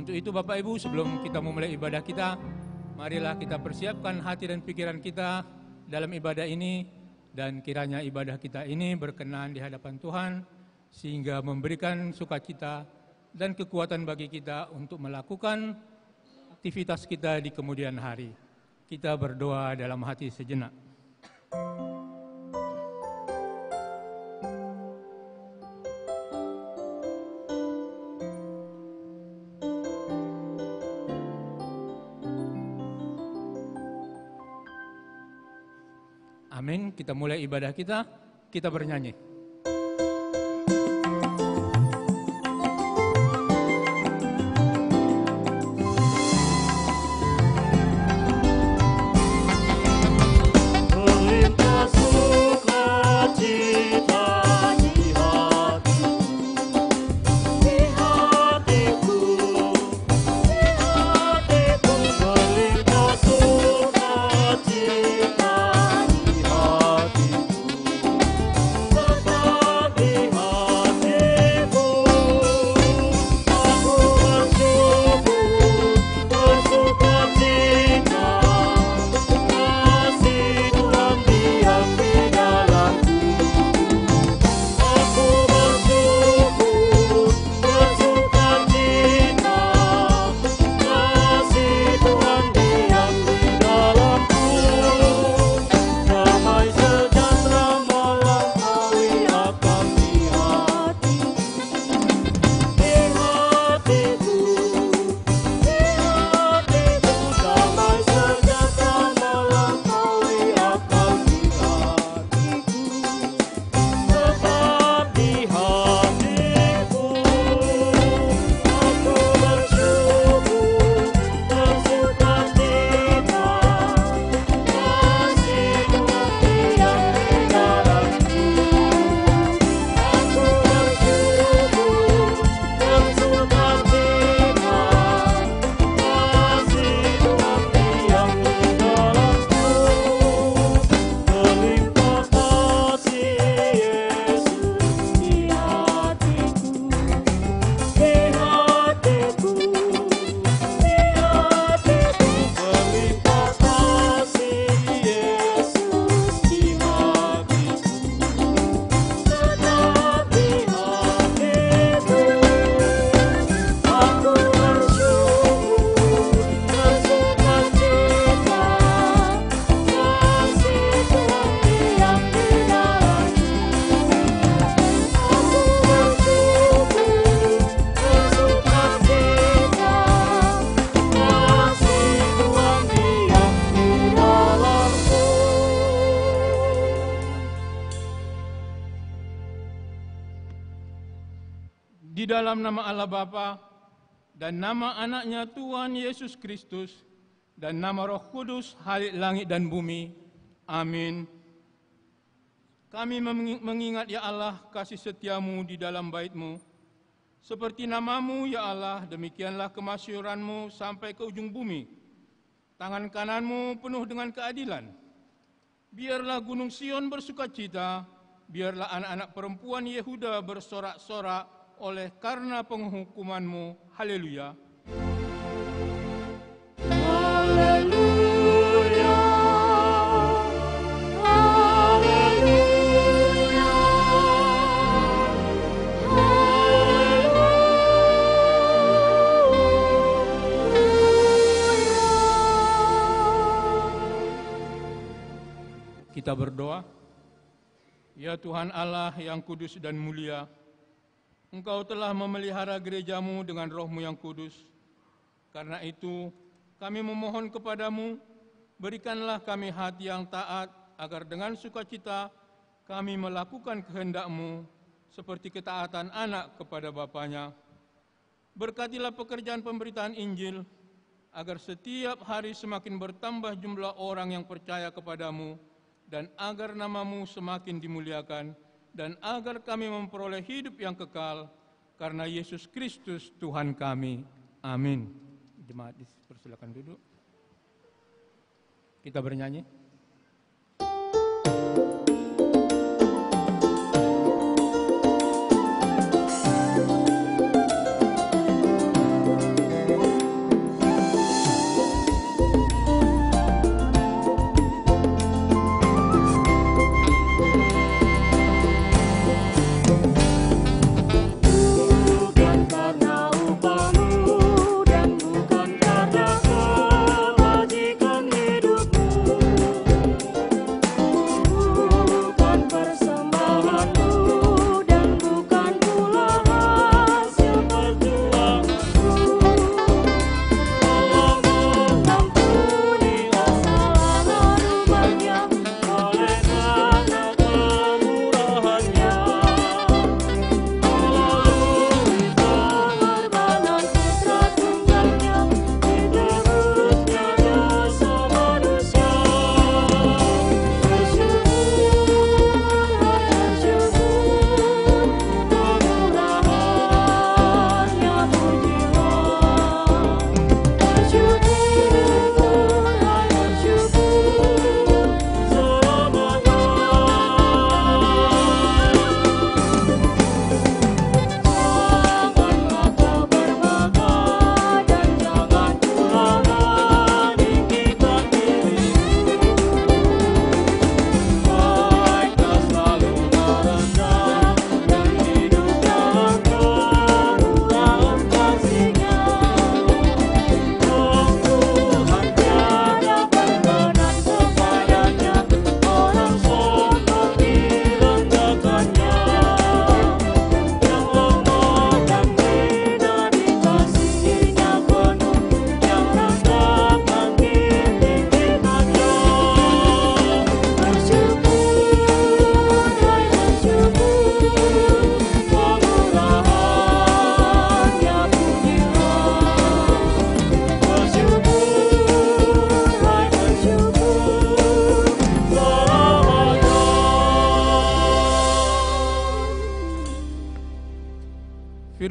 Untuk itu Bapak Ibu, sebelum kita memulai ibadah kita, marilah kita persiapkan hati dan pikiran kita dalam ibadah ini, dan kiranya ibadah kita ini berkenan di hadapan Tuhan, sehingga memberikan sukacita dan kekuatan bagi kita untuk melakukan aktivitas kita di kemudian hari. Kita berdoa dalam hati sejenak. Amin. Kita mulai ibadah kita bernyanyi. Di dalam nama Allah Bapa dan nama anaknya Tuhan Yesus Kristus dan nama Roh Kudus, Halik langit dan bumi. Amin. Kami mengingat ya Allah kasih setiamu di dalam bait-Mu. Seperti namamu ya Allah, demikianlah kemasyhuran-Mu sampai ke ujung bumi. Tangan kanan-Mu penuh dengan keadilan. Biarlah gunung Sion bersukacita, biarlah anak-anak perempuan Yehuda bersorak-sorak oleh karena penghukuman-Mu. Haleluya. Haleluya. Haleluya. Kita berdoa. Ya Tuhan Allah yang kudus dan mulia, Engkau telah memelihara gereja-Mu dengan Roh-Mu yang kudus. Karena itu, kami memohon kepadamu, berikanlah kami hati yang taat, agar dengan sukacita kami melakukan kehendak-Mu, seperti ketaatan anak kepada bapanya. Berkatilah pekerjaan pemberitaan Injil, agar setiap hari semakin bertambah jumlah orang yang percaya kepadamu, dan agar nama-Mu semakin dimuliakan, dan agar kami memperoleh hidup yang kekal, karena Yesus Kristus Tuhan kami. Amin. Jemaat dipersilakan duduk. Kita bernyanyi.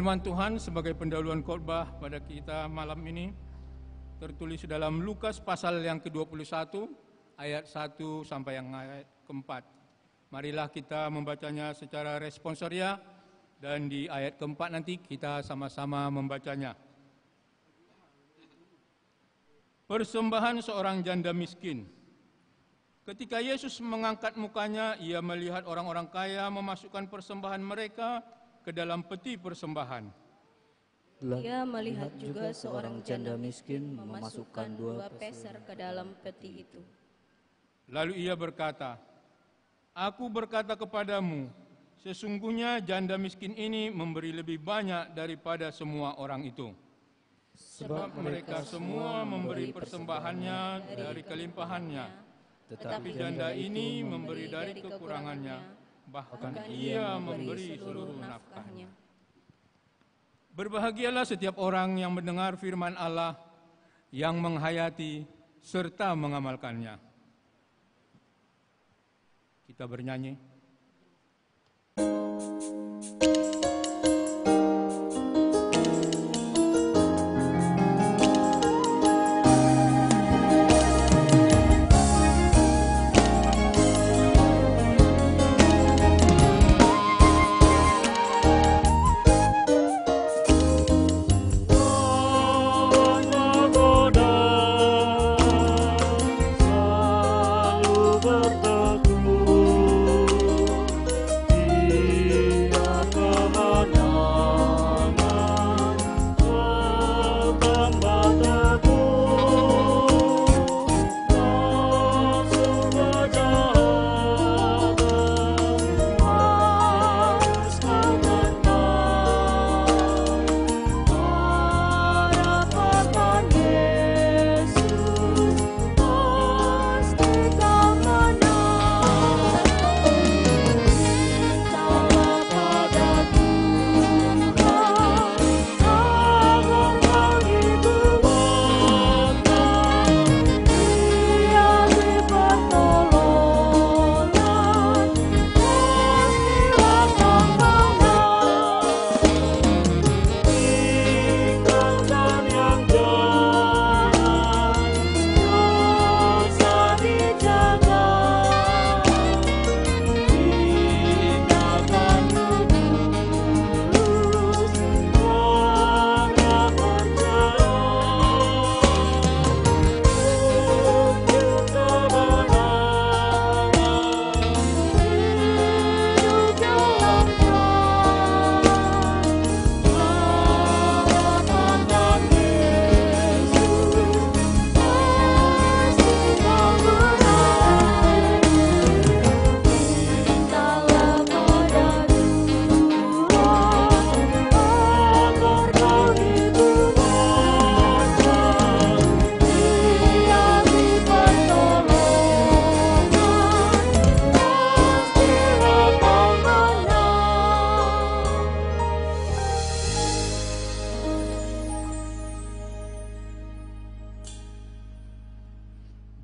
Firman Tuhan sebagai pendahuluan khotbah pada kita malam ini tertulis dalam Lukas pasal yang ke-21 ayat 1 sampai yang ayat ke-4. Marilah kita membacanya secara responsoria dan di ayat ke-4 nanti kita sama-sama membacanya. Persembahan seorang janda miskin. Ketika Yesus mengangkat mukanya, ia melihat orang-orang kaya memasukkan persembahan mereka ke dalam peti persembahan. Ia melihat juga seorang janda miskin memasukkan 2 peser ke dalam peti itu. Lalu ia berkata, "Aku berkata kepadamu, sesungguhnya janda miskin ini memberi lebih banyak daripada semua orang itu. Sebab mereka semua memberi persembahannya dari kelimpahannya, tetapi janda ini memberi dari kekurangannya, bahkan ia memberi seluruh nafkahnya." Berbahagialah setiap orang yang mendengar firman Allah, yang menghayati serta mengamalkannya. Kita bernyanyi.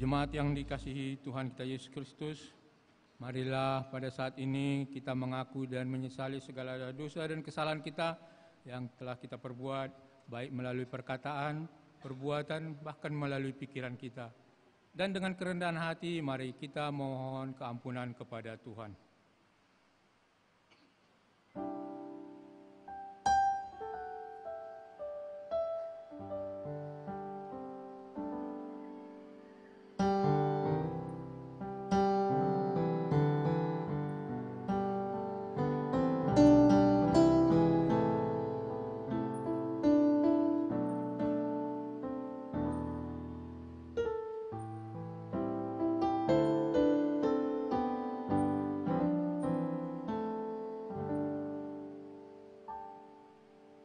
Jemaat yang dikasihi Tuhan kita Yesus Kristus, marilah pada saat ini kita mengaku dan menyesali segala dosa dan kesalahan kita yang telah kita perbuat, baik melalui perkataan, perbuatan, bahkan melalui pikiran kita. Dan dengan kerendahan hati, mari kita mohon keampunan kepada Tuhan.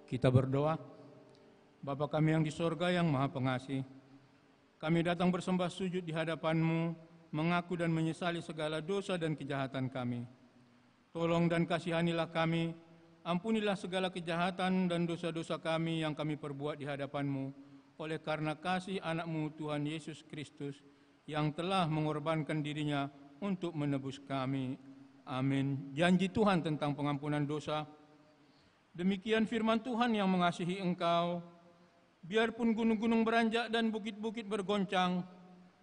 Kita berdoa. Bapa kami yang di sorga yang maha pengasih, kami datang bersembah sujud di hadapan-Mu, mengaku dan menyesali segala dosa dan kejahatan kami. Tolong dan kasihanilah kami, ampunilah segala kejahatan dan dosa-dosa kami yang kami perbuat di hadapan-Mu, oleh karena kasih anak-Mu Tuhan Yesus Kristus, yang telah mengorbankan dirinya untuk menebus kami. Amin. Janji Tuhan tentang pengampunan dosa. Demikian firman Tuhan yang mengasihi engkau. Biarpun gunung-gunung beranjak dan bukit-bukit bergoncang,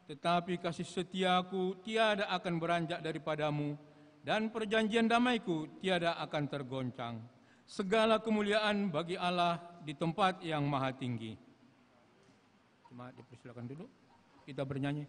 tetapi kasih setiaku tiada akan beranjak daripadamu, dan perjanjian damaiku tiada akan tergoncang. Segala kemuliaan bagi Allah di tempat yang maha tinggi. Cuma dipersilakan dulu, kita bernyanyi.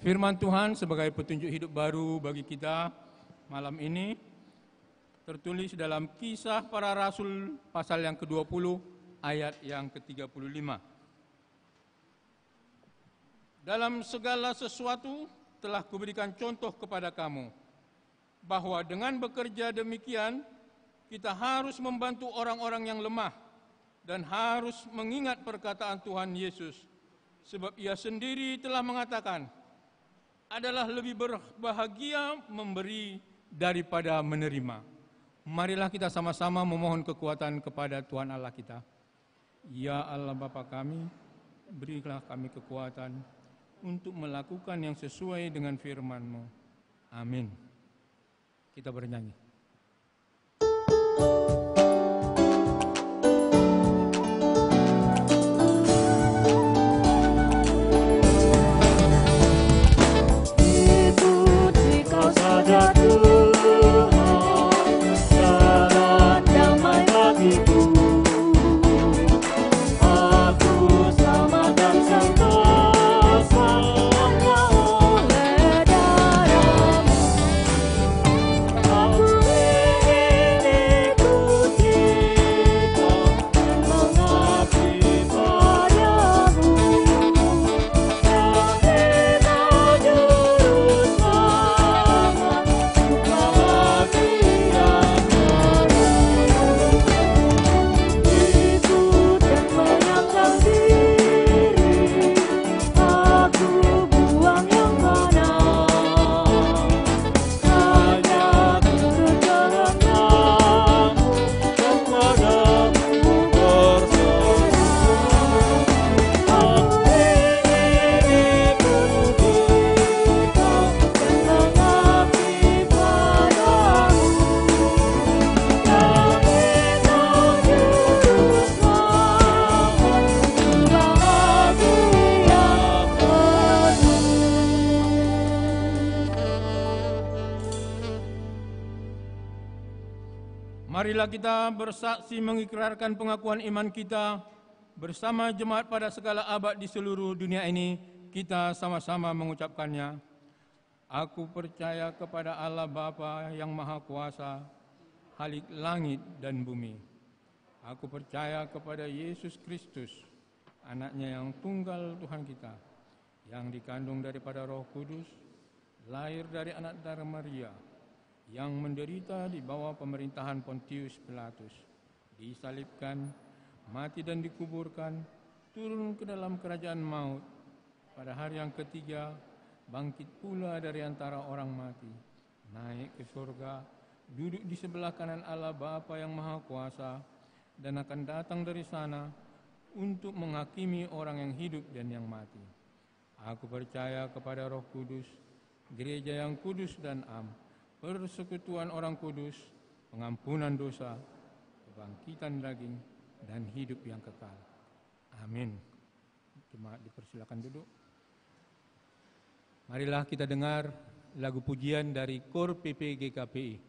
Firman Tuhan sebagai petunjuk hidup baru bagi kita malam ini tertulis dalam Kisah Para Rasul pasal yang ke-20 ayat yang ke-35. Dalam segala sesuatu telah kuberikan contoh kepada kamu, bahwa dengan bekerja demikian kita harus membantu orang-orang yang lemah dan harus mengingat perkataan Tuhan Yesus, sebab Ia sendiri telah mengatakan, adalah lebih berbahagia memberi daripada menerima. Marilah kita sama-sama memohon kekuatan kepada Tuhan Allah kita. Ya Allah Bapa kami, berilah kami kekuatan untuk melakukan yang sesuai dengan firman-Mu. Amin. Kita bernyanyi. Marilah kita bersaksi mengikrarkan pengakuan iman kita bersama jemaat pada segala abad di seluruh dunia ini. Kita sama-sama mengucapkannya. Aku percaya kepada Allah Bapa yang Maha Kuasa, Khalik langit dan bumi. Aku percaya kepada Yesus Kristus, anaknya yang tunggal Tuhan kita, yang dikandung daripada Roh Kudus, lahir dari anak darah Maria, yang menderita di bawah pemerintahan Pontius Pilatus, disalibkan, mati dan dikuburkan, turun ke dalam kerajaan maut, pada hari yang ketiga bangkit pula dari antara orang mati, naik ke surga, duduk di sebelah kanan Allah Bapa yang Maha Kuasa, dan akan datang dari sana untuk menghakimi orang yang hidup dan yang mati. Aku percaya kepada Roh Kudus, gereja yang kudus dan am, persekutuan orang kudus, pengampunan dosa, kebangkitan daging, dan hidup yang kekal. Amin. Jemaat dipersilakan duduk. Marilah kita dengar lagu pujian dari KOR PP GKPI.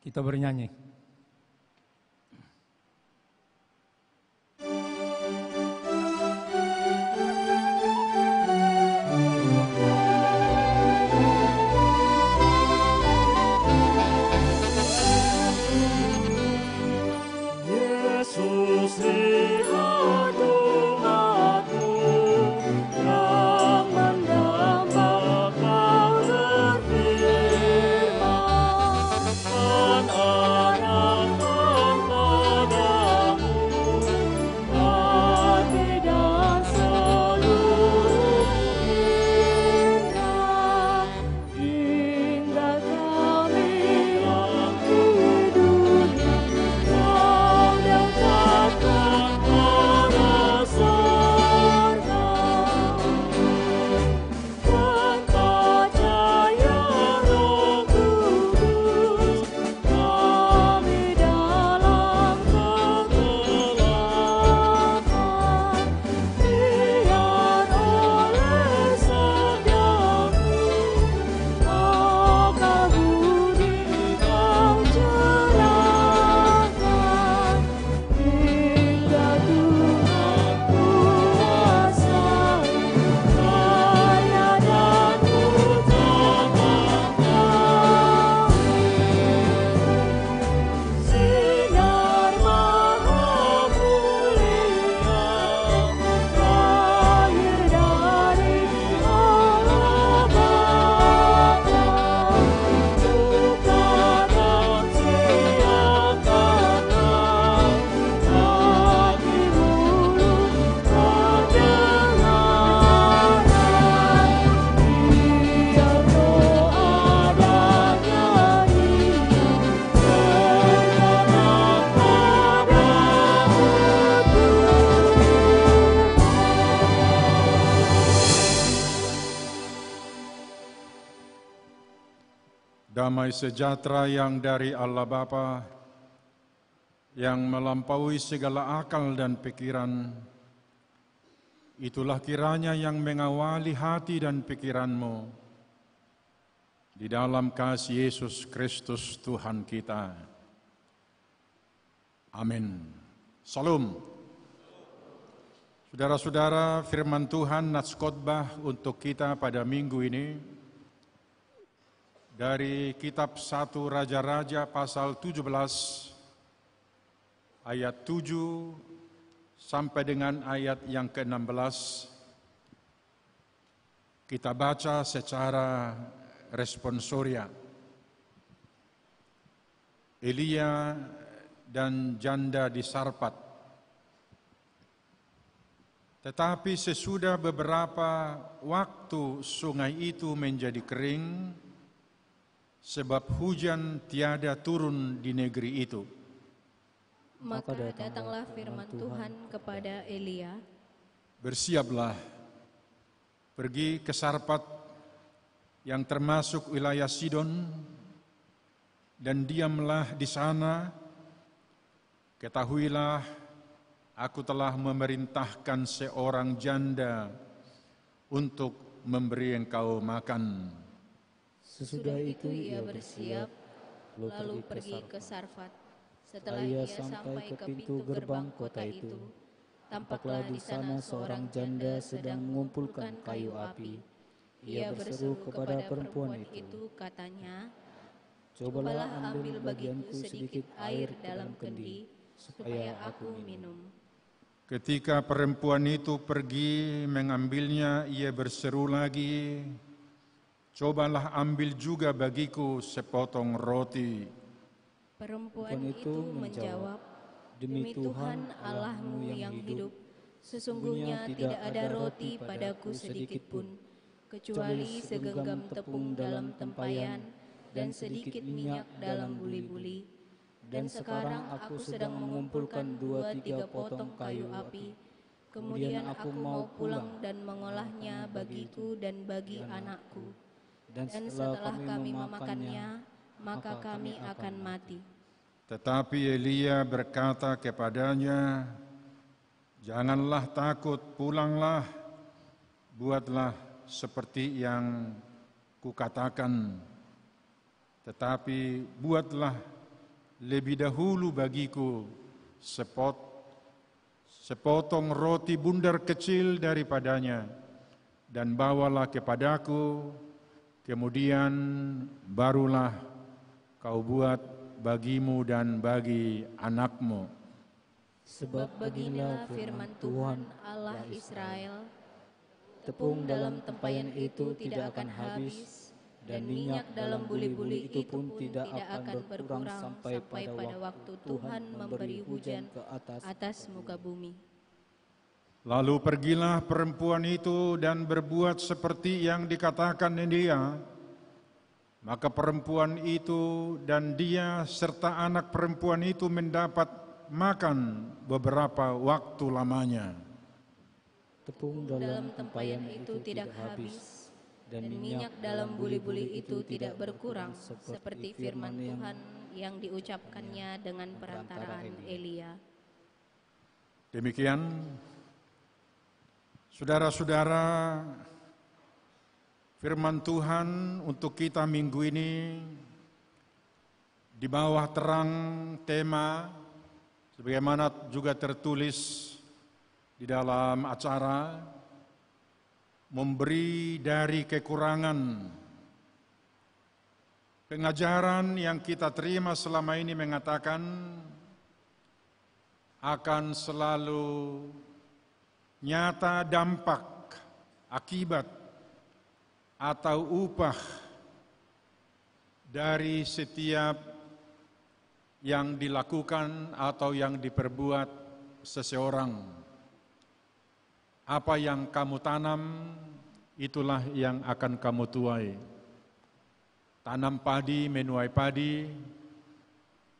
Kita bernyanyi. Yesus lihat umatmu yang Damai sejahtera yang dari Allah Bapa, yang melampaui segala akal dan pikiran, itulah kiranya yang mengawali hati dan pikiranmu di dalam kasih Yesus Kristus Tuhan kita. Amin. Salam. Saudara-saudara, firman Tuhan Nats Khotbah untuk kita pada minggu ini dari kitab 1 Raja-Raja pasal 17 ayat 7 sampai dengan ayat yang ke-16. Kita baca secara responsoria. Elia dan janda di Sarpat. Tetapi sesudah beberapa waktu sungai itu menjadi kering, sebab hujan tiada turun di negeri itu. Maka datanglah firman Tuhan kepada Elia, bersiaplah, pergi ke Sarpat yang termasuk wilayah Sidon, dan diamlah di sana. Ketahuilah, aku telah memerintahkan seorang janda untuk memberi engkau makan. Sesudah itu ia bersiap, lalu pergi ke Sarfat. Setelah ia sampai ke pintu gerbang kota itu, tampaklah di sana seorang janda sedang mengumpulkan kayu api. Ia berseru kepada perempuan itu, katanya, "Cobalah ambil bagiku sedikit air dalam kendi, supaya aku minum." Ketika perempuan itu pergi mengambilnya, ia berseru lagi, "Cobalah ambil juga bagiku sepotong roti." Perempuan itu menjawab, "Demi Tuhan Allahmu yang hidup, sesungguhnya tidak ada roti padaku sedikit pun, kecuali segenggam tepung dalam tempayan dan sedikit minyak dalam buli-buli. Dan sekarang aku sedang mengumpulkan 2-3 potong kayu api. Kemudian aku mau pulang dan mengolahnya bagiku dan bagi anakku. Dan setelah kami memakannya, maka kami akan mati." Tetapi Elia berkata kepadanya, "Janganlah takut, pulanglah, buatlah seperti yang kukatakan. Tetapi buatlah lebih dahulu bagiku sepotong roti bundar kecil daripadanya, dan bawalah kepadaku, kemudian barulah kau buat bagimu dan bagi anakmu." Sebab beginilah firman Tuhan Allah Israel, tepung dalam tempayan itu tidak akan habis, dan minyak dalam buli-buli itu pun tidak akan berkurang sampai pada waktu Tuhan memberi hujan ke atas muka bumi. Lalu pergilah perempuan itu dan berbuat seperti yang dikatakan Elia. Maka perempuan itu dan dia serta anak perempuan itu mendapat makan beberapa waktu lamanya. Tepung dalam tempayan itu tidak habis, dan minyak dalam buli-buli itu tidak berkurang, seperti firman Tuhan yang diucapkannya dengan perantaraan Elia. Demikian, saudara-saudara, firman Tuhan untuk kita minggu ini di bawah terang tema sebagaimana juga tertulis di dalam acara, memberi dari kekurangan. Pengajaran yang kita terima selama ini mengatakan akan selalu nyata dampak, akibat atau upah dari setiap yang dilakukan atau yang diperbuat seseorang. Apa yang kamu tanam, itulah yang akan kamu tuai. Tanam padi, menuai padi.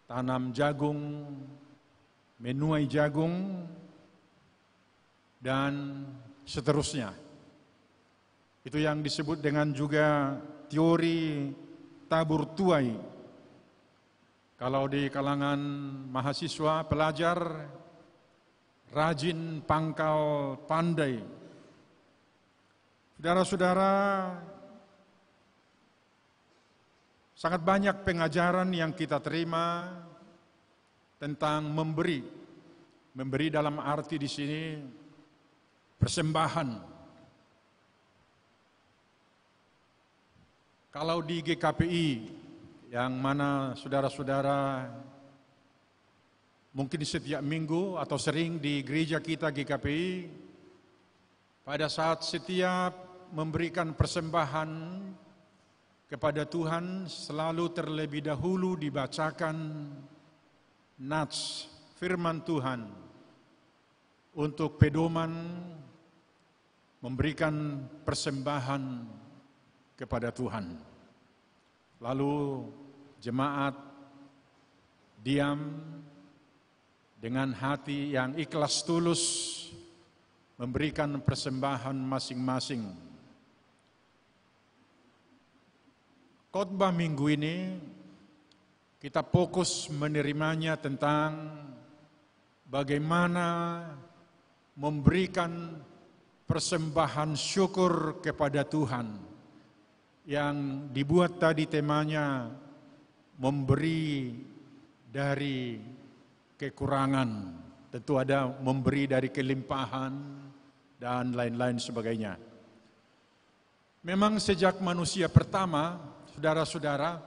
Tanam jagung, menuai jagung, dan seterusnya. Itu yang disebut dengan juga teori tabur tuai. Kalau di kalangan mahasiswa, pelajar, rajin, pangkal, pandai. Saudara-saudara, sangat banyak pengajaran yang kita terima tentang memberi. Memberi dalam arti di sini persembahan. Kalau di GKPI, yang mana saudara-saudara mungkin setiap minggu atau sering di gereja kita GKPI, pada saat setiap memberikan persembahan kepada Tuhan, selalu terlebih dahulu dibacakan nats firman Tuhan untuk pedoman memberikan persembahan kepada Tuhan. Lalu jemaat diam dengan hati yang ikhlas tulus memberikan persembahan masing-masing. Khotbah minggu ini kita fokus menerimanya tentang bagaimana memberikan persembahan syukur kepada Tuhan. Yang dibuat tadi temanya memberi dari kekurangan. Tentu ada memberi dari kelimpahan dan lain-lain sebagainya. Memang sejak manusia pertama, saudara-saudara,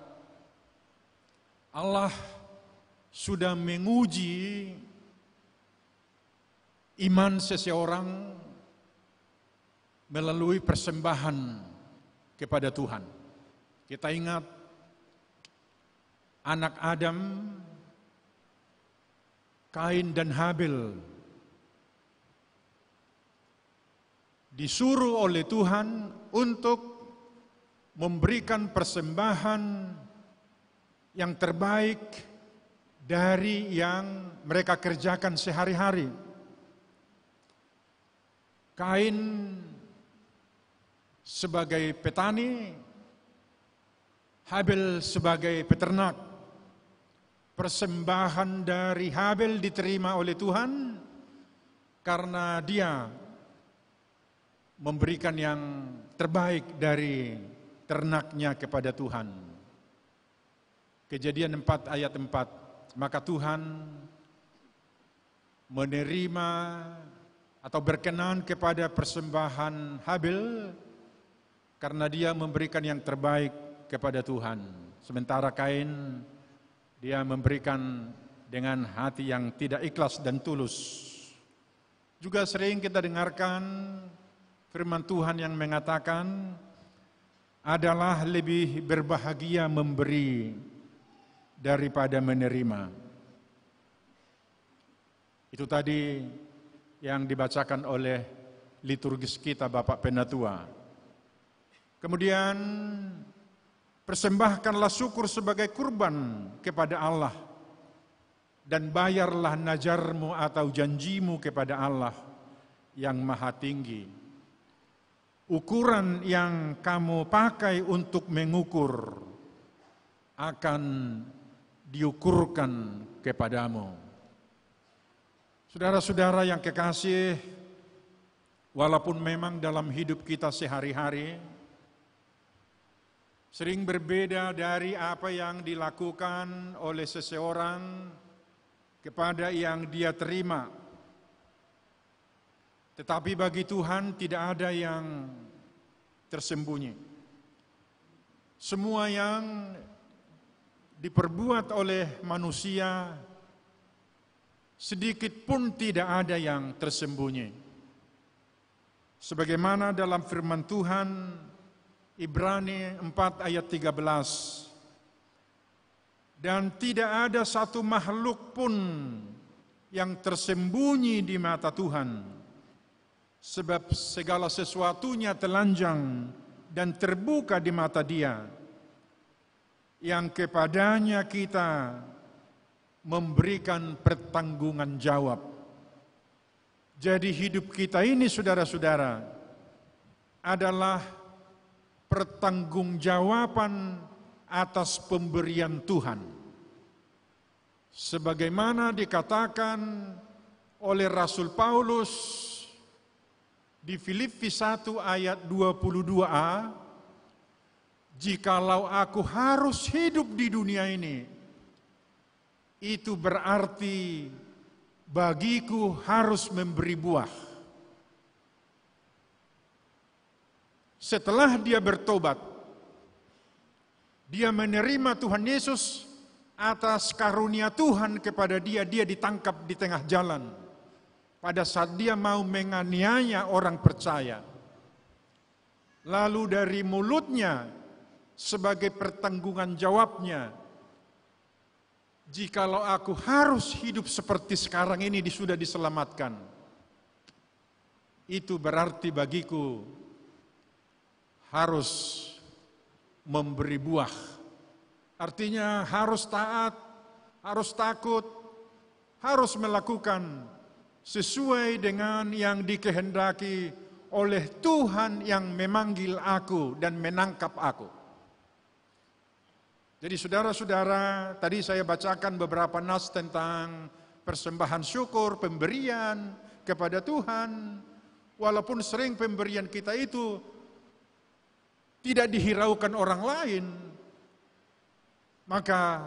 Allah sudah menguji iman seseorang melalui persembahan kepada Tuhan. Kita ingat anak Adam, Kain dan Habil, disuruh oleh Tuhan untuk memberikan persembahan yang terbaik dari yang mereka kerjakan sehari-hari. Kain sebagai petani, Habil sebagai peternak. Persembahan dari Habil diterima oleh Tuhan karena dia memberikan yang terbaik dari ternaknya kepada Tuhan. Kejadian 4 ayat 4. Maka Tuhan menerima atau berkenan kepada persembahan Habil karena dia memberikan yang terbaik kepada Tuhan. Sementara Kain, dia memberikan dengan hati yang tidak ikhlas dan tulus. Juga sering kita dengarkan firman Tuhan yang mengatakan, adalah lebih berbahagia memberi daripada menerima. Itu tadi yang dibacakan oleh liturgis kita Bapak Penatua. Kemudian persembahkanlah syukur sebagai kurban kepada Allah dan bayarlah najarmu atau janjimu kepada Allah yang maha tinggi. Ukuran yang kamu pakai untuk mengukur akan diukurkan kepadamu. Saudara-saudara yang kekasih, walaupun memang dalam hidup kita sehari-hari sering berbeda dari apa yang dilakukan oleh seseorang kepada yang dia terima. Tetapi bagi Tuhan tidak ada yang tersembunyi. Semua yang diperbuat oleh manusia sedikit pun tidak ada yang tersembunyi. Sebagaimana dalam firman Tuhan Ibrani 4 ayat 13. Dan tidak ada satu makhluk pun yang tersembunyi di mata Tuhan. Sebab segala sesuatunya telanjang dan terbuka di mata Dia. Yang kepadanya kita memberikan pertanggungan jawab. Jadi hidup kita ini saudara-saudara adalah pertanggungjawaban atas pemberian Tuhan. Sebagaimana dikatakan oleh Rasul Paulus di Filipi 1 ayat 22a, jikalau aku harus hidup di dunia ini, itu berarti bagiku harus memberi buah. Setelah dia bertobat, dia menerima Tuhan Yesus atas karunia Tuhan kepada dia, dia ditangkap di tengah jalan. Pada saat dia mau menganiaya orang percaya. Lalu dari mulutnya sebagai pertanggungan jawabnya, jikalau aku harus hidup seperti sekarang ini sudah diselamatkan, itu berarti bagiku harus memberi buah. Artinya harus taat, harus takut, harus melakukan sesuai dengan yang dikehendaki oleh Tuhan yang memanggil aku dan menangkap aku. Jadi saudara-saudara, tadi saya bacakan beberapa nas tentang persembahan syukur, pemberian kepada Tuhan. Walaupun sering pemberian kita itu tidak dihiraukan orang lain, maka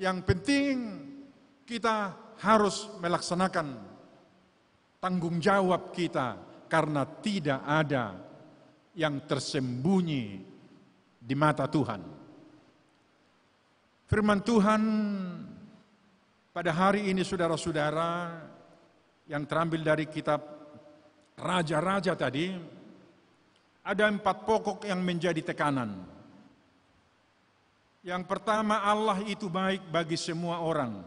yang penting kita harus melaksanakan tanggung jawab kita, karena tidak ada yang tersembunyi di mata Tuhan. Firman Tuhan pada hari ini saudara-saudara yang terambil dari kitab Raja-Raja tadi, ada 4 pokok yang menjadi tekanan. Yang pertama, Allah itu baik bagi semua orang.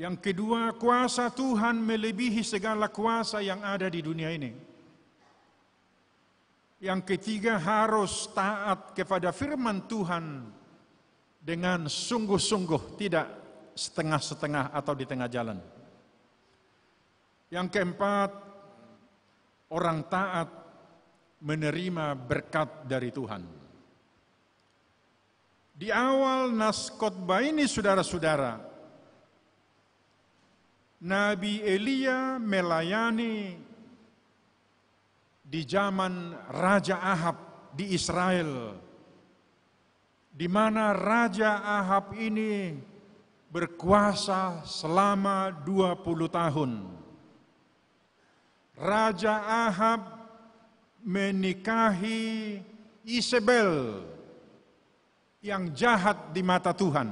Yang kedua, kuasa Tuhan melebihi segala kuasa yang ada di dunia ini. Yang ketiga, harus taat kepada firman Tuhan dengan sungguh-sungguh, tidak setengah-setengah atau di tengah jalan. Yang keempat, orang taat menerima berkat dari Tuhan. Di awal nas khotbah ini saudara-saudara, Nabi Elia melayani di zaman Raja Ahab di Israel, di mana Raja Ahab ini berkuasa selama 20 tahun. Raja Ahab menikahi Isabel yang jahat di mata Tuhan,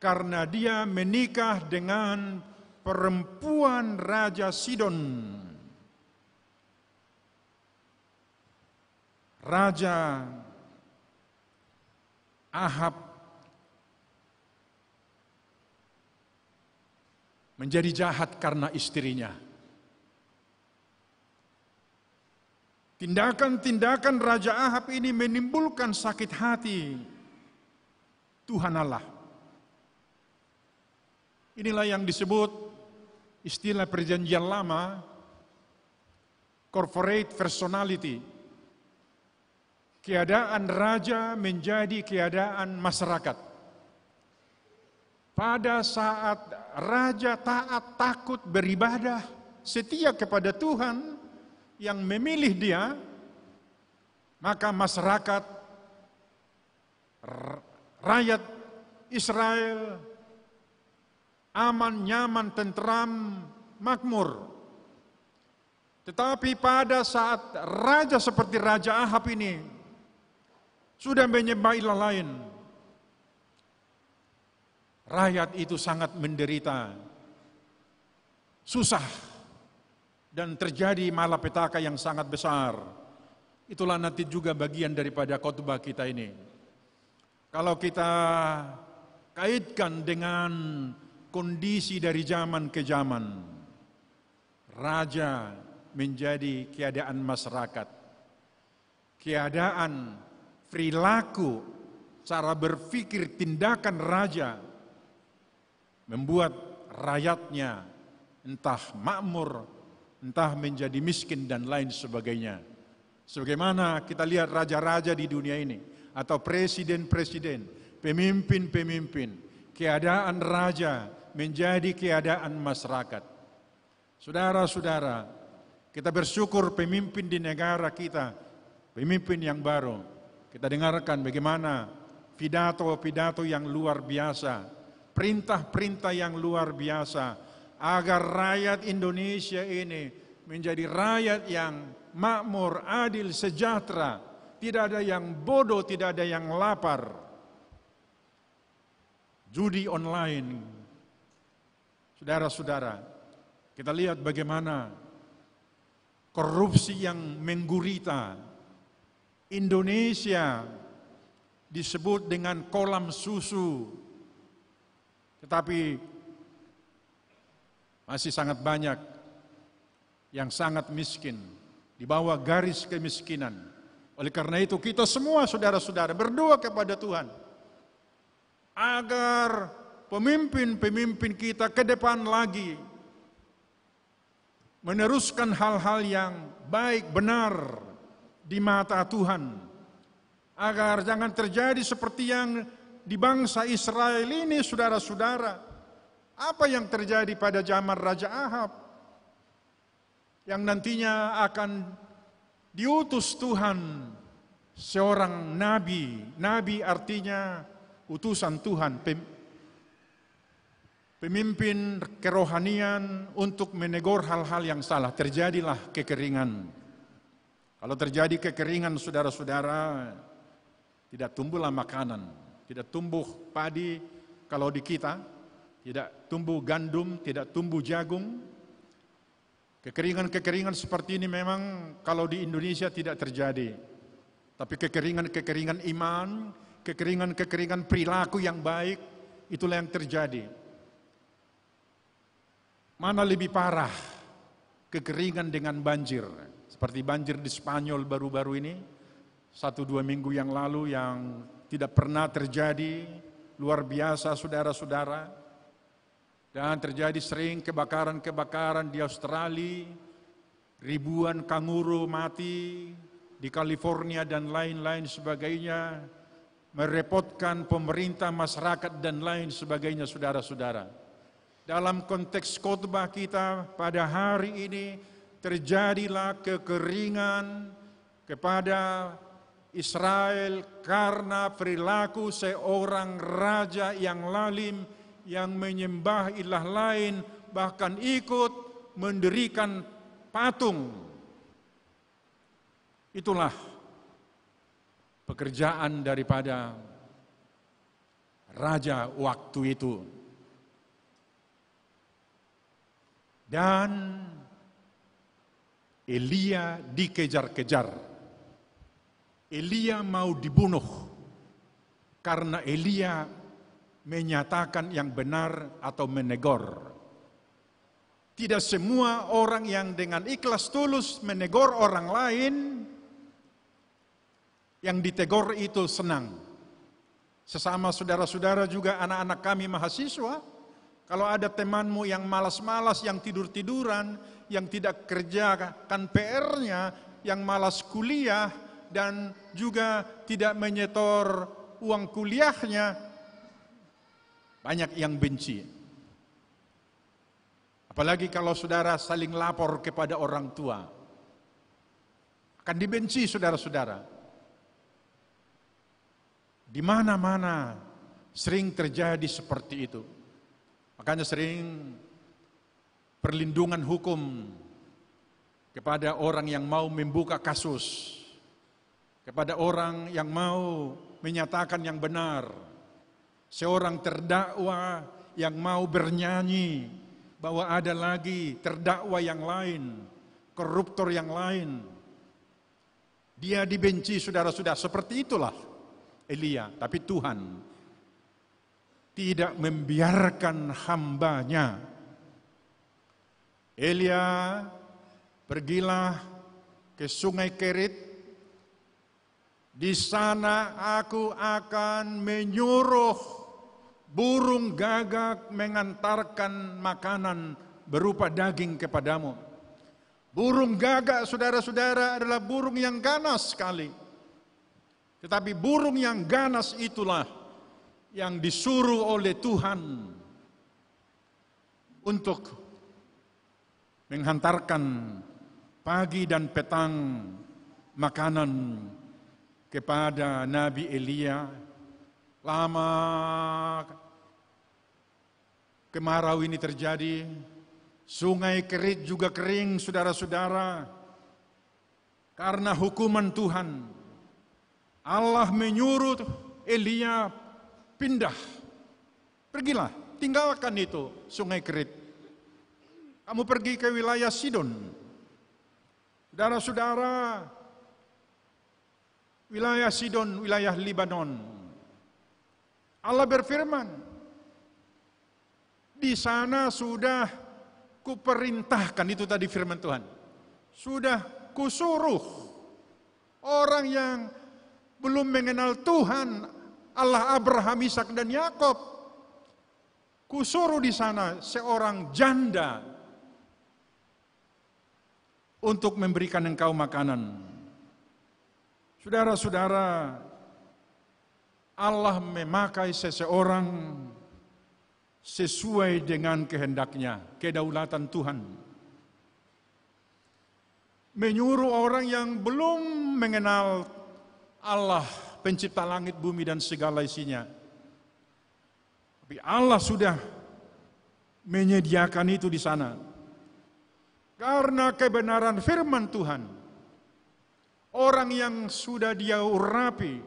karena dia menikah dengan perempuan Raja Sidon. Raja Ahab menjadi jahat karena istrinya. Tindakan-tindakan Raja Ahab ini menimbulkan sakit hati Tuhan Allah. Inilah yang disebut istilah perjanjian lama, corporate personality. Keadaan raja menjadi keadaan masyarakat. Pada saat raja taat, takut, beribadah, setia kepada Tuhan yang memilih dia, maka masyarakat, rakyat Israel aman, nyaman, tentram, makmur. Tetapi pada saat raja seperti Raja Ahab ini sudah menyembah ilah lain, rakyat itu sangat menderita, susah, dan terjadi malapetaka yang sangat besar. Itulah nanti juga bagian daripada khotbah kita ini. Kalau kita kaitkan dengan kondisi dari zaman ke zaman, raja menjadi keadaan masyarakat, keadaan perilaku, cara berpikir, tindakan raja membuat rakyatnya entah makmur, entah menjadi miskin dan lain sebagainya. Sebagaimana kita lihat raja-raja di dunia ini, atau presiden-presiden, pemimpin-pemimpin. Keadaan raja menjadi keadaan masyarakat. Saudara-saudara, kita bersyukur pemimpin di negara kita, pemimpin yang baru. Kita dengarkan bagaimana pidato-pidato yang luar biasa, perintah-perintah yang luar biasa, agar rakyat Indonesia ini menjadi rakyat yang makmur, adil, sejahtera. Tidak ada yang bodoh, tidak ada yang lapar. Judi online, saudara-saudara, kita lihat bagaimana korupsi yang menggurita. Indonesia disebut dengan kolam susu, tetapi masih sangat banyak yang sangat miskin, di bawah garis kemiskinan. Oleh karena itu kita semua saudara-saudara berdoa kepada Tuhan agar pemimpin-pemimpin kita ke depan lagi meneruskan hal-hal yang baik, benar di mata Tuhan, agar jangan terjadi seperti yang di bangsa Israel ini, saudara-saudara. Apa yang terjadi pada zaman Raja Ahab, yang nantinya akan diutus Tuhan seorang nabi. Nabi artinya utusan Tuhan, pemimpin kerohanian untuk menegur hal-hal yang salah. Terjadilah kekeringan. Kalau terjadi kekeringan, saudara-saudara, tidak tumbuhlah makanan, tidak tumbuh padi kalau di kita, tidak tumbuh gandum, tidak tumbuh jagung. Kekeringan-kekeringan seperti ini memang kalau di Indonesia tidak terjadi. Tapi kekeringan-kekeringan iman, kekeringan-kekeringan perilaku yang baik, itulah yang terjadi. Mana lebih parah? Kekeringan dengan banjir. Seperti banjir di Spanyol baru-baru ini, 1-2 minggu yang lalu yang tidak pernah terjadi, luar biasa saudara-saudara. Dan terjadi sering kebakaran-kebakaran di Australia, ribuan kanguru mati di California dan lain-lain sebagainya, merepotkan pemerintah, masyarakat dan lain sebagainya saudara-saudara. Dalam konteks khotbah kita pada hari ini, terjadilah kekeringan kepada Israel karena perilaku seorang raja yang lalim, yang menyembah ilah lain, bahkan ikut mendirikan patung. Itulah pekerjaan daripada raja waktu itu. Dan Elia dikejar-kejar. Elia mau dibunuh karena Elia menyatakan yang benar atau menegur. Tidak semua orang yang dengan ikhlas tulus menegur orang lain, yang ditegur itu senang. Sesama saudara-saudara juga anak-anak kami mahasiswa, kalau ada temanmu yang malas-malas, yang tidur-tiduran, yang tidak kerjakan PR-nya, yang malas kuliah, dan juga tidak menyetor uang kuliahnya, banyak yang benci. Apalagi kalau saudara saling lapor kepada orang tua, akan dibenci saudara-saudara. Di mana-mana sering terjadi seperti itu. Makanya sering perlindungan hukum kepada orang yang mau membuka kasus, kepada orang yang mau menyatakan yang benar. Seorang terdakwa yang mau bernyanyi bahwa ada lagi terdakwa yang lain, koruptor yang lain, dia dibenci saudara-saudara. Seperti itulah Elia. Tapi Tuhan tidak membiarkan hambanya. Elia, pergilah ke Sungai Kerit. Di sana aku akan menyuruh burung gagak mengantarkan makanan berupa daging kepadamu. Burung gagak saudara-saudara adalah burung yang ganas sekali. Tetapi burung yang ganas itulah yang disuruh oleh Tuhan untuk menghantarkan pagi dan petang makanan kepada Nabi Elia. Lama kemarau ini terjadi, sungai Kerit juga kering, saudara-saudara, karena hukuman Tuhan. Allah menyuruh Elia pindah, pergilah, tinggalkan itu sungai Kerit. Kamu pergi ke wilayah Sidon. Saudara-saudara, wilayah Sidon, wilayah Libanon. Allah berfirman, di sana sudah kuperintahkan, itu tadi firman Tuhan. Sudah kusuruh orang yang belum mengenal Tuhan, Allah Abraham, Ishak dan Yakub. Kusuruh di sana seorang janda untuk memberikan engkau makanan. Saudara-saudara, Allah memakai seseorang sesuai dengan kehendaknya, kedaulatan Tuhan. Menyuruh orang yang belum mengenal Allah, pencipta langit, bumi, dan segala isinya. Tapi Allah sudah menyediakan itu di sana. Karena kebenaran firman Tuhan, orang yang sudah Dia urapi,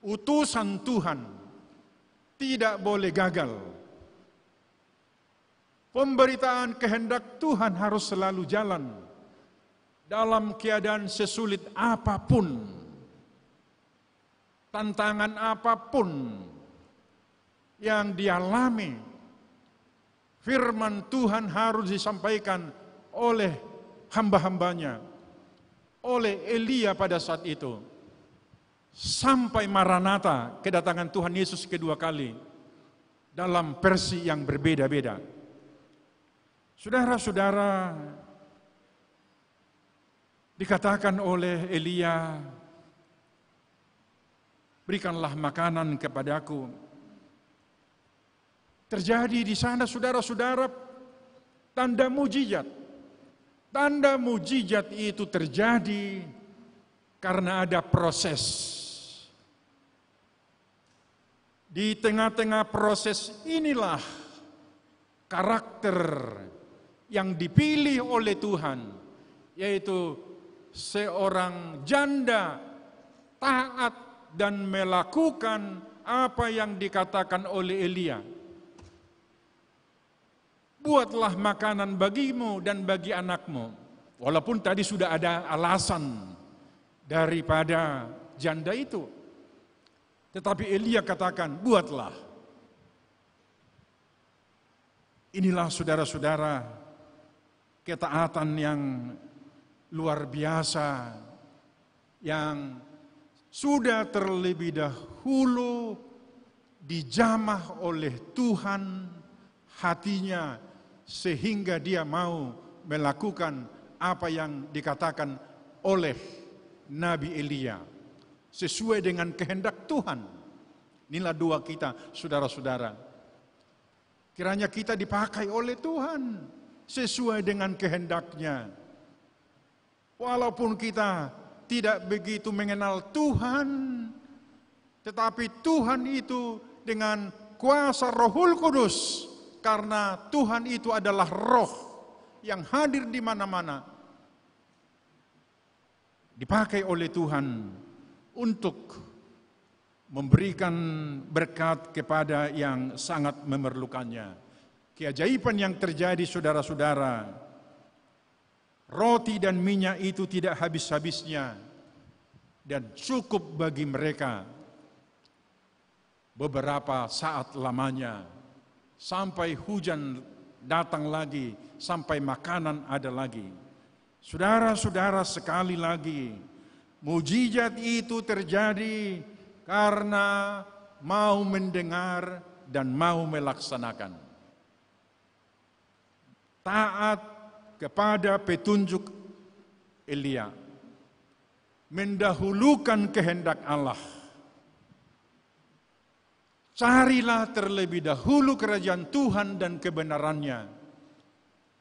utusan Tuhan, tidak boleh gagal. Pemberitaan kehendak Tuhan harus selalu jalan dalam keadaan sesulit apapun, tantangan apapun yang dialami. Firman Tuhan harus disampaikan oleh hamba-hambanya, oleh Elia pada saat itu, sampai Maranatha, kedatangan Tuhan Yesus kedua kali, dalam versi yang berbeda-beda. Saudara-saudara, dikatakan oleh Elia, berikanlah makanan kepadaku. Terjadi di sana, saudara-saudara, tanda mujizat. Tanda mujizat itu terjadi karena ada proses. Di tengah-tengah proses inilah karakter yang dipilih oleh Tuhan, yaitu seorang janda taat dan melakukan apa yang dikatakan oleh Elia. Buatlah makanan bagimu dan bagi anakmu. Walaupun tadi sudah ada alasan daripada janda itu, tetapi Elia katakan, buatlah. Inilah saudara-saudara, ketaatan yang luar biasa, yang sudah terlebih dahulu dijamah oleh Tuhan hatinya, sehingga dia mau melakukan apa yang dikatakan oleh Nabi Elia, sesuai dengan kehendak Tuhan. Inilah doa kita, saudara-saudara. Kiranya kita dipakai oleh Tuhan sesuai dengan kehendaknya. Walaupun kita tidak begitu mengenal Tuhan, tetapi Tuhan itu dengan kuasa Rohul Kudus, karena Tuhan itu adalah roh yang hadir di mana-mana, dipakai oleh Tuhan untuk memberikan berkat kepada yang sangat memerlukannya. Keajaiban yang terjadi, saudara-saudara, roti dan minyak itu tidak habis-habisnya dan cukup bagi mereka beberapa saat lamanya, sampai hujan datang lagi, sampai makanan ada lagi. Saudara-saudara, sekali lagi, mujizat itu terjadi karena mau mendengar dan mau melaksanakan. Taat kepada petunjuk Elia. mendahulukan kehendak Allah. Carilah terlebih dahulu kerajaan Tuhan dan kebenarannya,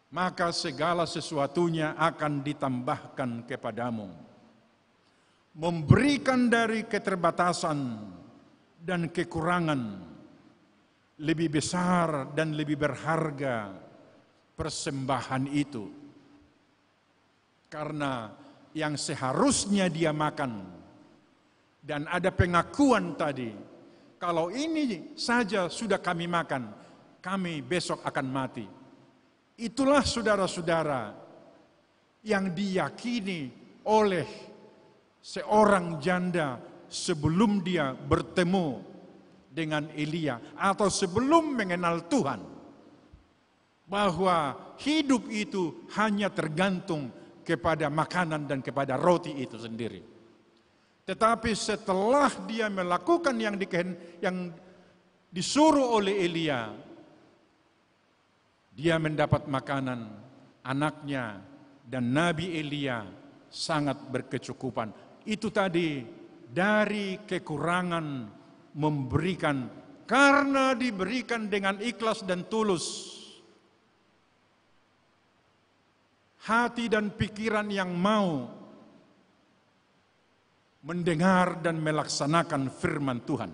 maka segala sesuatunya akan ditambahkan kepadamu. Memberikan dari keterbatasan dan kekurangan, lebih besar dan lebih berharga persembahan itu. Karena yang seharusnya dia makan, dan ada pengakuan tadi, kalau ini saja sudah kami makan, kami besok akan mati. Itulah saudara-saudara yang diyakini oleh seorang janda sebelum dia bertemu dengan Elia atau sebelum mengenal Tuhan. Bahwa hidup itu hanya tergantung kepada makanan dan kepada roti itu sendiri. Tetapi setelah dia melakukan yang disuruh oleh Elia, dia mendapat makanan, anaknya dan Nabi Elia sangat berkecukupan. Itu tadi dari kekurangan memberikan, karena diberikan dengan ikhlas dan tulus. Hati dan pikiran yang mau mendengar dan melaksanakan firman Tuhan.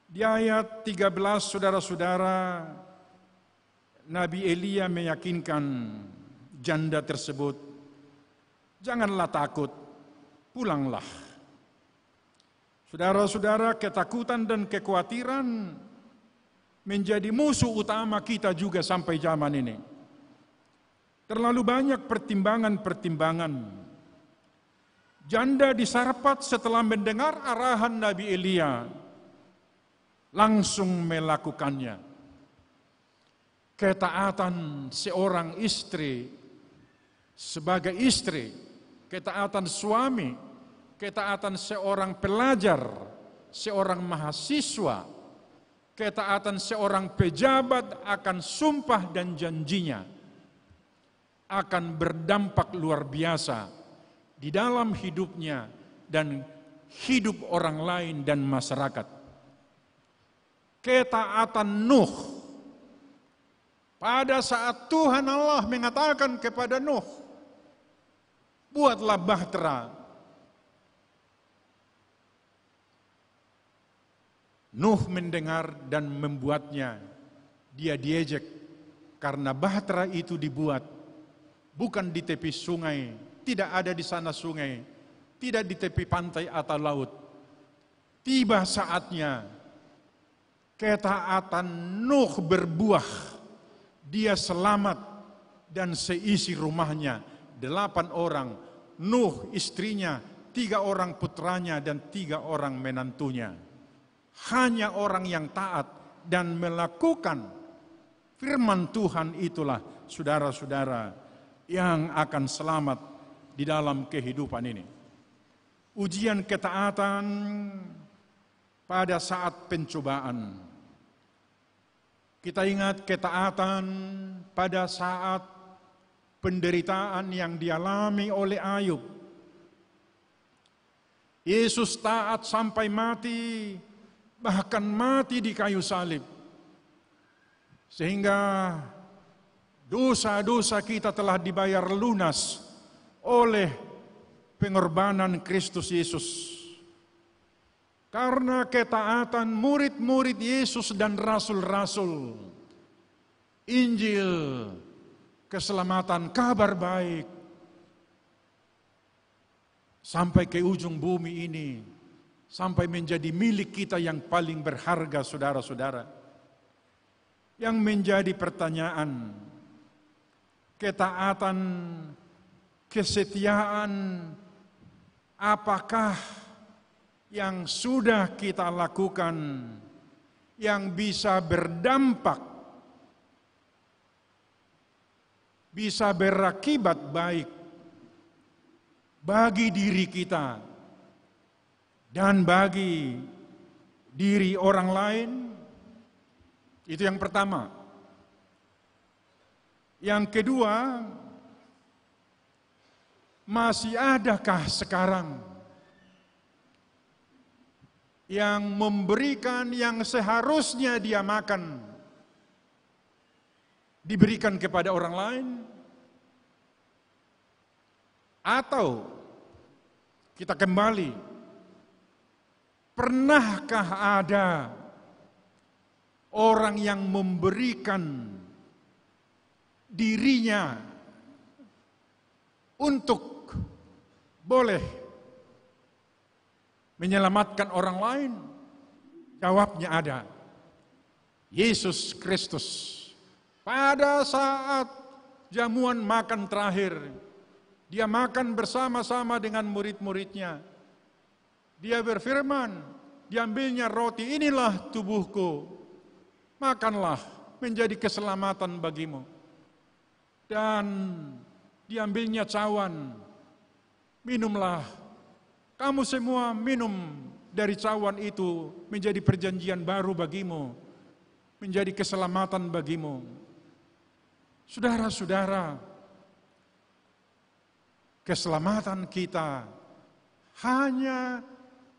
Di ayat 13, saudara-saudara, Nabi Elia meyakinkan janda tersebut, janganlah takut, pulanglah. Saudara-saudara, ketakutan dan kekhawatiran menjadi musuh utama kita juga sampai zaman ini. Terlalu banyak pertimbangan-pertimbangan. Janda di Sarfat setelah mendengar arahan Nabi Elia, langsung melakukannya. Ketaatan seorang istri sebagai istri, ketaatan suami, ketaatan seorang pelajar, seorang mahasiswa, ketaatan seorang pejabat akan sumpah dan janjinya akan berdampak luar biasa di dalam hidupnya dan hidup orang lain dan masyarakat. Ketaatan Nuh. Pada saat Tuhan Allah mengatakan kepada Nuh, buatlah bahtera. Nuh mendengar dan membuatnya. Dia diejek karena bahtera itu dibuat bukan di tepi sungai. Tidak ada di sana sungai, tidak di tepi pantai atau laut. Tiba saatnya ketaatan Nuh berbuah. Dia selamat dan seisi rumahnya 8 orang. Nuh, istrinya, 3 orang putranya dan 3 orang menantunya. Hanya orang yang taat dan melakukan firman Tuhan itulah, saudara-saudara, yang akan selamat di dalam kehidupan ini. Ujian ketaatan pada saat pencobaan. Kita ingat ketaatan pada saat penderitaan yang dialami oleh Ayub. Yesus taat sampai mati, bahkan mati di kayu salib. Sehingga dosa-dosa kita telah dibayar lunas oleh pengorbanan Kristus Yesus. Karena ketaatan murid-murid Yesus dan rasul-rasul, Injil, keselamatan, kabar baik, sampai ke ujung bumi ini, sampai menjadi milik kita yang paling berharga, saudara-saudara. Yang menjadi pertanyaan, ketaatan, kesetiaan, apakah yang sudah kita lakukan yang bisa berdampak, bisa berakibat baik bagi diri kita dan bagi diri orang lain? Itu yang pertama. Yang kedua, Masih adakah sekarang yang memberikan yang seharusnya dia makan, diberikan kepada orang lain? Atau kita kembali, pernahkah ada orang yang memberikan dirinya untuk boleh menyelamatkan orang lain? Jawabnya ada. Yesus Kristus pada saat jamuan makan terakhir, dia makan bersama-sama dengan murid-muridnya. Dia berfirman, diambilnya roti, inilah tubuhku, makanlah, menjadi keselamatan bagimu. Dan diambilnya cawan, minumlah, kamu semua minum dari cawan itu, menjadi perjanjian baru bagimu, menjadi keselamatan bagimu. Saudara-saudara, keselamatan kita hanya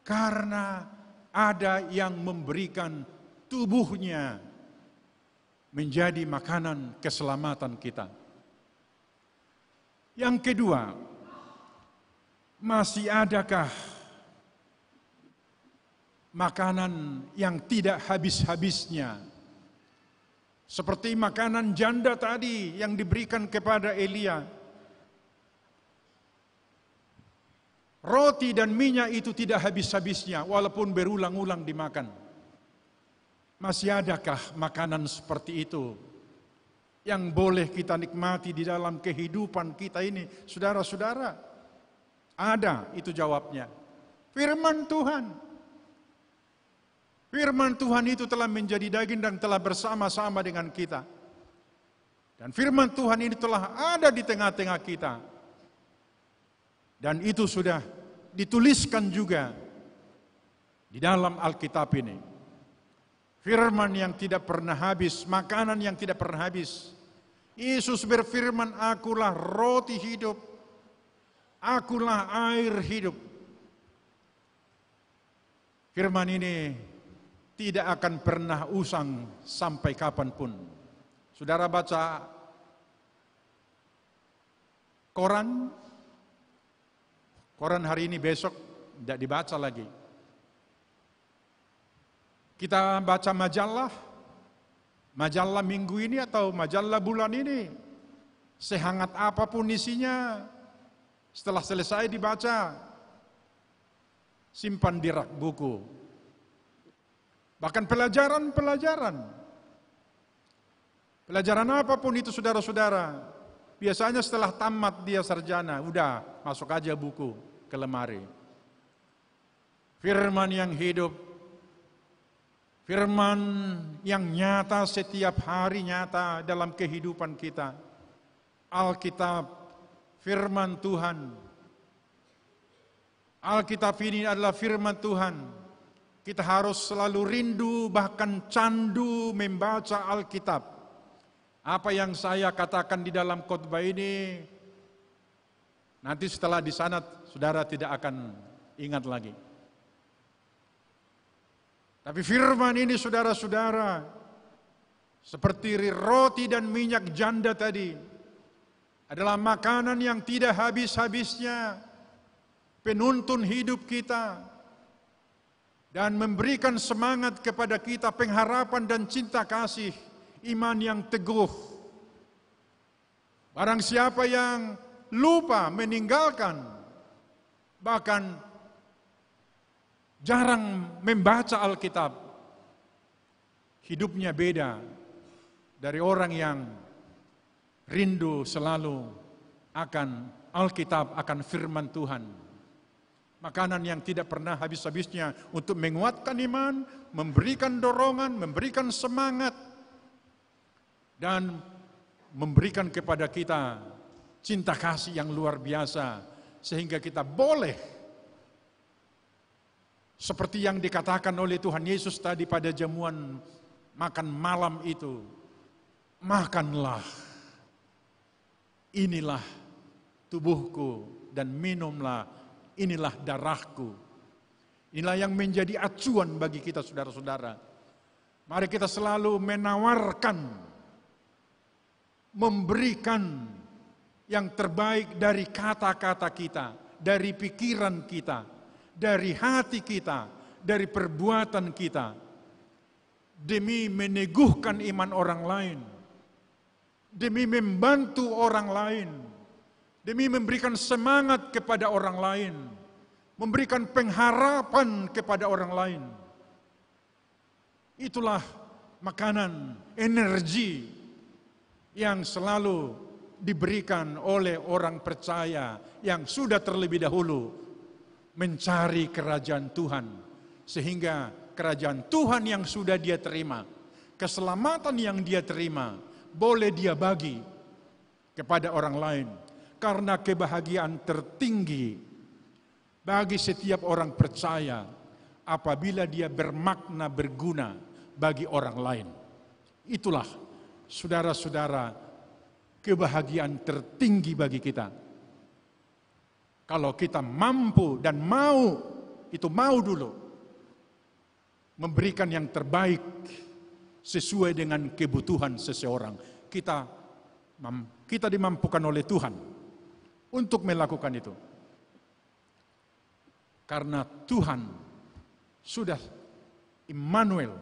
karena ada yang memberikan tubuhnya menjadi makanan keselamatan kita. Yang kedua, masih adakah makanan yang tidak habis-habisnya? Seperti makanan janda tadi yang diberikan kepada Elia. Roti dan minyak itu tidak habis-habisnya walaupun berulang-ulang dimakan. Masih adakah makanan seperti itu yang boleh kita nikmati di dalam kehidupan kita ini? Saudara-saudara, ada, itu jawabnya. Firman Tuhan. Firman Tuhan itu telah menjadi daging dan telah bersama-sama dengan kita. Dan firman Tuhan ini telah ada di tengah-tengah kita. Dan itu sudah dituliskan juga di dalam Alkitab ini. Firman yang tidak pernah habis, makanan yang tidak pernah habis. Yesus berfirman, akulah roti hidup, akulah air hidup. Firman ini tidak akan pernah usang sampai kapanpun. Saudara baca Koran hari ini, besok tidak dibaca lagi. Kita baca majalah minggu ini atau majalah bulan ini, sehangat apapun isinya, setelah selesai dibaca, simpan di rak buku. Bahkan pelajaran apapun itu saudara-saudara, biasanya setelah tamat dia sarjana, udah masuk aja buku ke lemari. Firman yang hidup, firman yang nyata setiap hari, nyata dalam kehidupan kita. Alkitab, firman Tuhan. Alkitab ini adalah firman Tuhan. Kita harus selalu rindu, bahkan candu membaca Alkitab. Apa yang saya katakan di dalam khotbah ini, nanti setelah di sana saudara tidak akan ingat lagi. Tapi firman ini saudara-saudara, seperti roti dan minyak janda tadi, adalah makanan yang tidak habis-habisnya, penuntun hidup kita, dan memberikan semangat kepada kita, pengharapan dan cinta kasih, iman yang teguh. Barang siapa yang lupa, meninggalkan, bahkan jarang membaca Alkitab, hidupnya beda dari orang yang rindu selalu akan Alkitab, akan firman Tuhan. Makanan yang tidak pernah habis-habisnya untuk menguatkan iman, memberikan dorongan, memberikan semangat, dan memberikan kepada kita cinta kasih yang luar biasa, sehingga kita boleh, seperti yang dikatakan oleh Tuhan Yesus tadi pada jamuan makan malam itu, makanlah, inilah tubuhku dan minumlah, inilah darahku. Inilah yang menjadi acuan bagi kita saudara-saudara. Mari kita selalu menawarkan, memberikan yang terbaik dari kata-kata kita, dari pikiran kita, dari hati kita, dari perbuatan kita, demi meneguhkan iman orang lain, demi membantu orang lain, demi memberikan semangat kepada orang lain, memberikan pengharapan kepada orang lain. Itulah makanan, energi yang selalu diberikan oleh orang percaya yang sudah terlebih dahulu mencari kerajaan Tuhan. Sehingga kerajaan Tuhan yang sudah dia terima, keselamatan yang dia terima, boleh dia bagi kepada orang lain. Karena kebahagiaan tertinggi bagi setiap orang percaya apabila dia bermakna, berguna bagi orang lain. Itulah saudara-saudara kebahagiaan tertinggi bagi kita. Kalau kita mampu dan mau, itu mau dulu memberikan yang terbaik sesuai dengan kebutuhan seseorang. Kita dimampukan oleh Tuhan untuk melakukan itu. Karena Tuhan sudah Immanuel,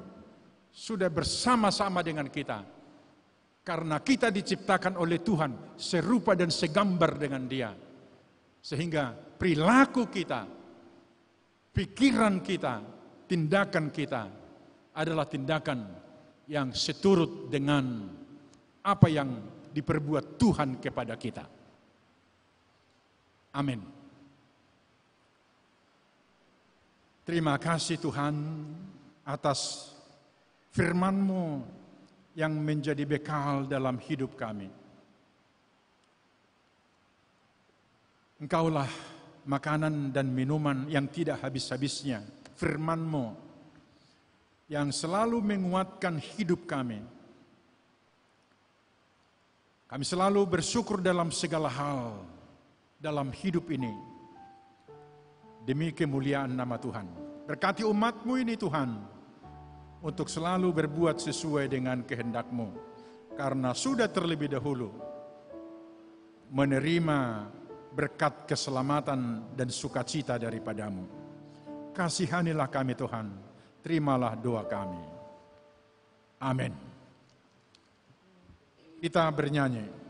sudah bersama-sama dengan kita. Karena kita diciptakan oleh Tuhan serupa dan segambar dengan Dia. Sehingga perilaku kita, pikiran kita, tindakan kita adalah tindakan yang seturut dengan apa yang diperbuat Tuhan kepada kita. Amin. Terima kasih Tuhan atas firman-Mu yang menjadi bekal dalam hidup kami. Engkaulah makanan dan minuman yang tidak habis-habisnya, firman-Mu yang selalu menguatkan hidup kami. Kami selalu bersyukur dalam segala hal dalam hidup ini, demi kemuliaan nama Tuhan. Berkati umat-Mu ini Tuhan, untuk selalu berbuat sesuai dengan kehendak-Mu. Karena sudah terlebih dahulu menerima berkat keselamatan dan sukacita daripada-Mu. Kasihanilah kami Tuhan, terimalah doa kami. Amin. Kita bernyanyi.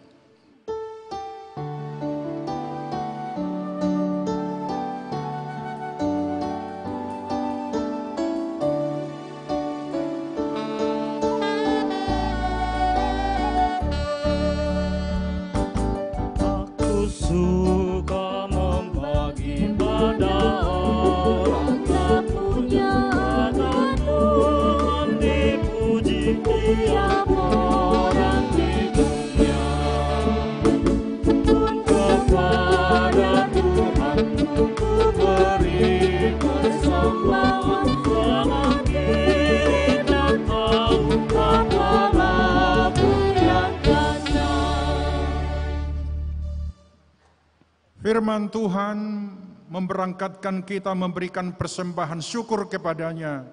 Firman Tuhan memberangkatkan kita memberikan persembahan syukur kepadanya.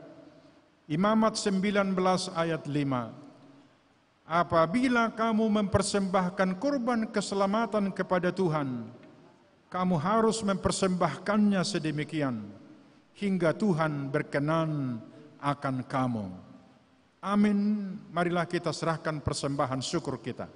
Imamat 19 ayat 5. Apabila kamu mempersembahkan kurban keselamatan kepada Tuhan, kamu harus mempersembahkannya sedemikian, hingga Tuhan berkenan akan kamu. Amin. Marilah kita serahkan persembahan syukur kita.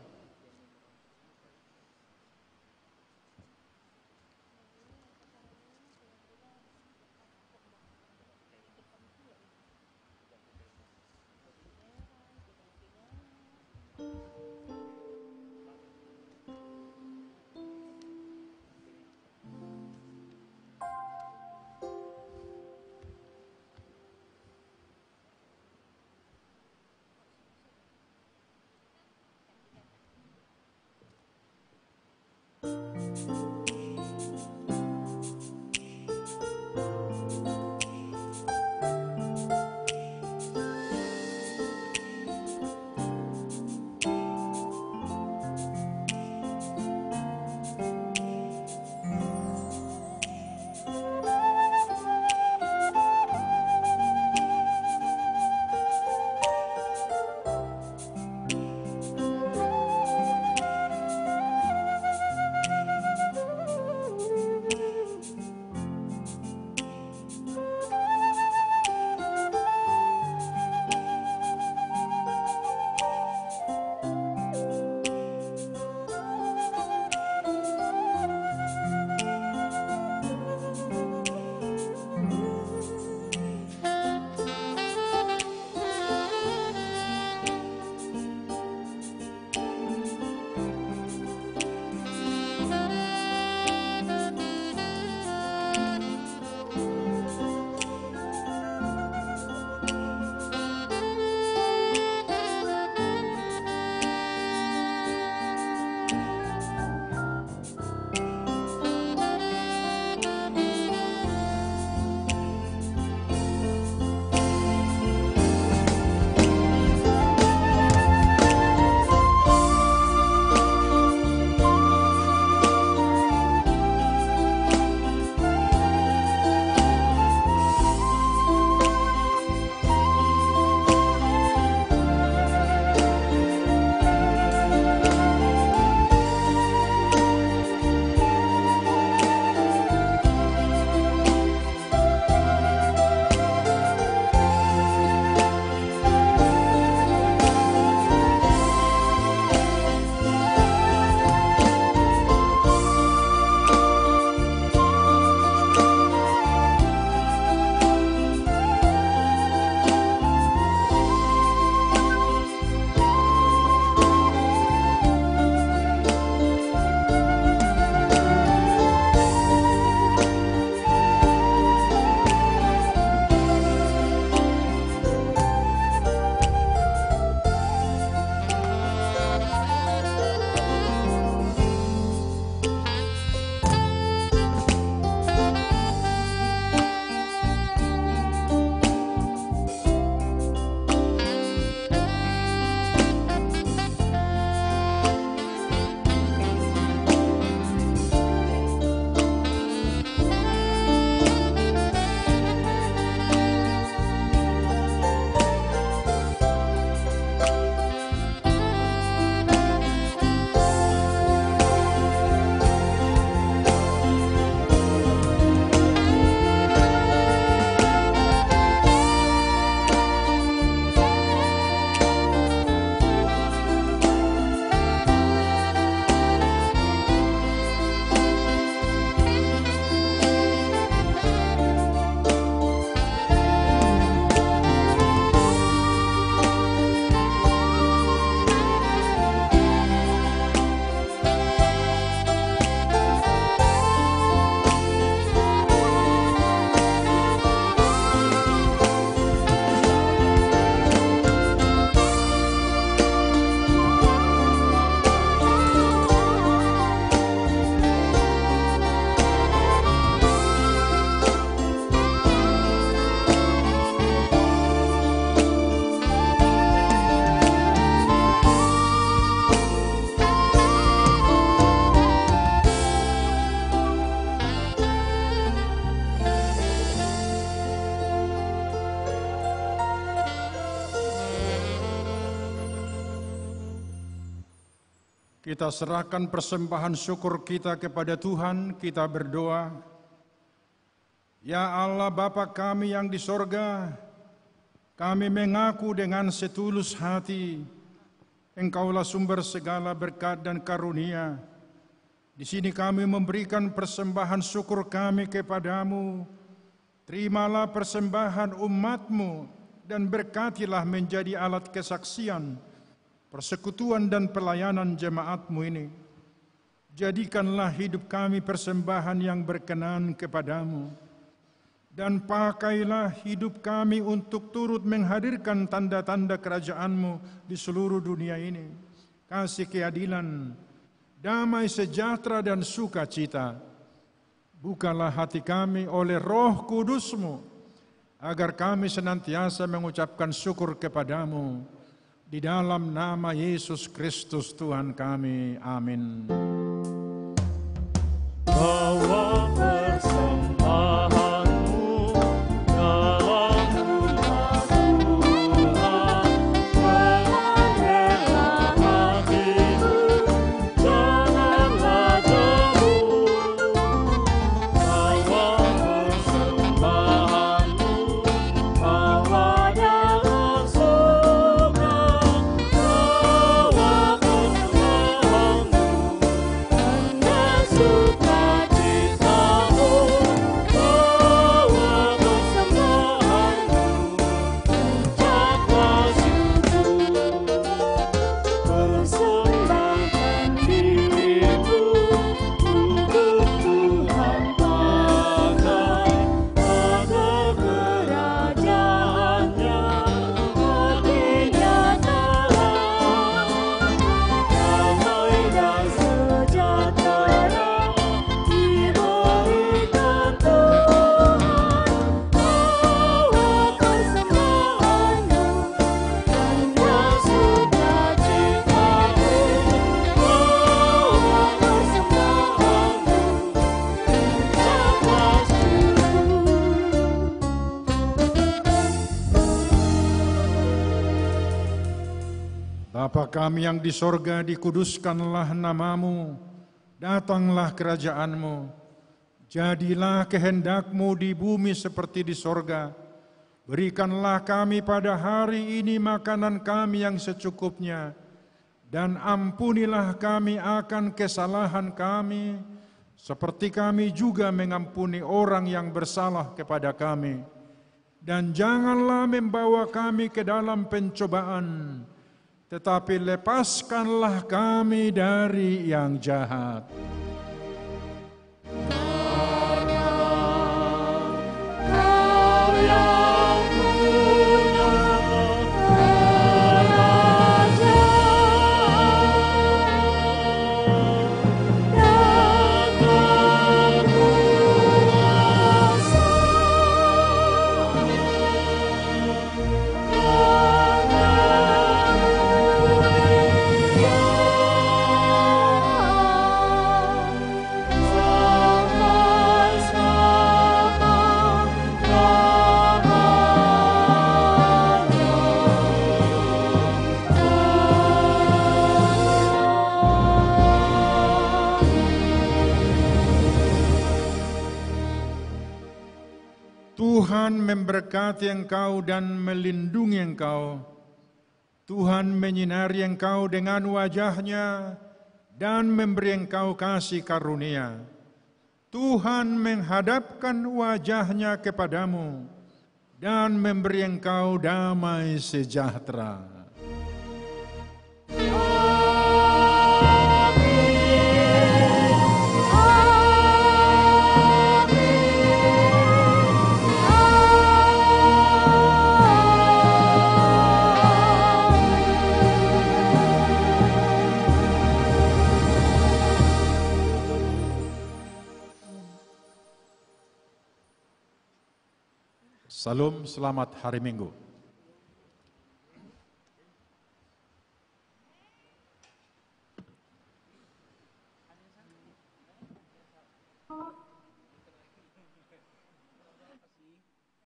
kita serahkan persembahan syukur kita kepada Tuhan, kita berdoa. Ya Allah Bapa kami yang di sorga, kami mengaku dengan setulus hati, Engkaulah sumber segala berkat dan karunia. Di sini kami memberikan persembahan syukur kami kepadamu. Terimalah persembahan umat-Mu dan berkatilah menjadi alat kesaksian, persekutuan dan pelayanan jemaat-Mu ini. Jadikanlah hidup kami persembahan yang berkenan kepadamu. Dan pakailah hidup kami untuk turut menghadirkan tanda-tanda kerajaan-Mu di seluruh dunia ini. Kasih keadilan, damai sejahtera dan sukacita. Bukalah hati kami oleh Roh Kudus-Mu, agar kami senantiasa mengucapkan syukur kepadamu. Di dalam nama Yesus Kristus Tuhan kami. Amin. Bawa persembahanmu dalam rumah Tuhan, dengan rela hatimu, janganlah jemu. Bawa persembahanmu, bawa dengan suka, bawa persembahanmu dengan sukacitamu, bawa persembahanmu, ucaplah syukur. Persembahkan dirimu untuk Tuhan pakai, agar kerajaannya makin nyata. Damai dan sejahtera diberikan Tuhan. Bawa persembahanmu dengan sukacitamu, bawa persembahanmu, ucaplah Bapa kami yang di sorga, dikuduskanlah namamu, datanglah kerajaan-Mu, jadilah kehendak-Mu di bumi seperti di sorga. Berikanlah kami pada hari ini makanan kami yang secukupnya, dan ampunilah kami akan kesalahan kami, seperti kami juga mengampuni orang yang bersalah kepada kami. Dan janganlah membawa kami ke dalam pencobaan, tetapi lepaskanlah kami dari yang jahat. Kau yang punya kerajaan dan Tuhan memberkati engkau dan melindungi engkau. Tuhan menyinari engkau dengan wajah-Nya dan memberi engkau kasih karunia. Tuhan menghadapkan wajah-Nya kepadamu dan memberi engkau damai sejahtera. Salam, selamat hari Minggu.